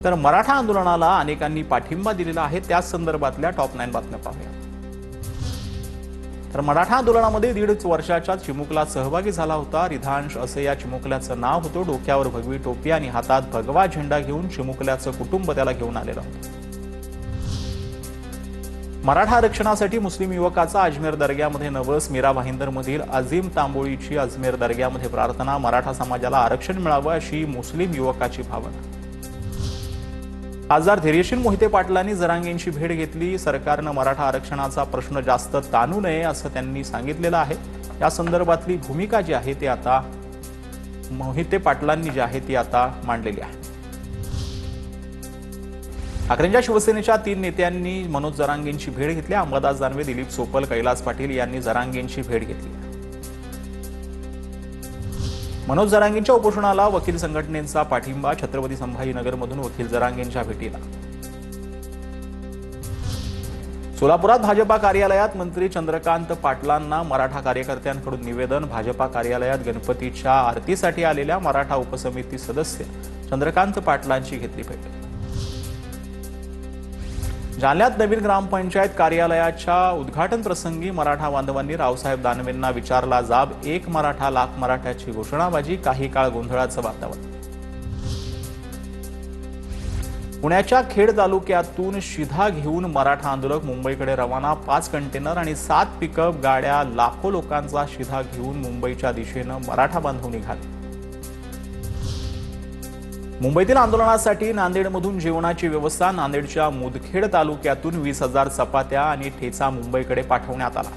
तर मराठा आंदोलनाला अनेकांनी पाठिंबा दिलेला आहे। त्याच संदर्भातल्या टॉप 9 बातम्या पाहूया। तर मराठा आंदोलनामध्ये 1.5 वर्षाच्या चिमुकला सहभागी झाला होता। रिधांश असे या चिमुकल्याचं नाव होतं। डोक्यावर भगवी टोपी आणि हातात भगवा झेंडा घेऊन चिमुकल्याचं कुटुंब त्याला घेऊन आलेलं होतं। मराठा आरक्षणासाठी मुस्लिम युवकाचा अजमेर दर्ग्यामध्ये नवस। मीरा भाईंदरमधील अजीम तांबोळीची अजमेर दर्ग्यामध्ये प्रार्थना। मराठा समाजाला आरक्षण मिळावं अशी मुस्लिम युवकाची भावना। खासदार धैर्यशील मोहिते पाटलांनी जरांगेंची भेट घेतली। सरकारनं मराठा आरक्षणाचा प्रश्न जास्त ताणू नये असं त्यांनी सांगितलेलं आहे। या संदर्भातली भूमिका जी आहे ती आता मोहिते पाटलांनी जी आहे ती आता मांडलेली आहे। ठाकरेंच्या शिवसेनेच्या 3 नेत्यांनी मनोज जरांगेंची भेट घेतली। अंबादास दानवे, दिलीप सोपल, कैलास पाटील यांनी जरांगेंची भेट घेतली। मनोज जरांगेंच्या उपोषणाला वकील संघटनेचा पाठिंबा। छत्रपती संभाजीनगरमधून वकील जरांगेंच्या भेटीला। सोलापुरात भाजपा कार्यालयात मंत्री चंद्रकांत पाटलांना मराठा कार्यकर्त्यांकडून निवेदन। भाजपा कार्यालयात गणपतीच्या आरतीसाठी आलेल्या मराठा उपसमिती सदस्य चंद्रकांत पाटलांची घेतली भेट। जालन्यात नवीन ग्रामपंचायत कार्यालयाच्या उद्घाटन प्रसंगी मराठा बांधवांनी रावसाहेब दानवेंना विचारला जाब। 1 मराठा लाख मराठ्याची घोषणाबाजी। काही काळ गोंधळाचं वातावरण। पुण्याच्या खेड तालुक्यातून शिधा घेऊन मराठा आंदोलक मुंबईकडे रवाना। 5 कंटेनर आणि 7 पिकअप गाड्या लाखो लोकांचा शिधा घेऊन मुंबईच्या दिशेनं मराठा बांधव निघाले। मुंबईतील आंदोलनासाठी नांदेडमधून जेवणाची व्यवस्था। नांदेडच्या मुदखेड तालुक्यातून 20,000 चपात्या आणि ठेचा मुंबईकडे पाठवण्यात आला।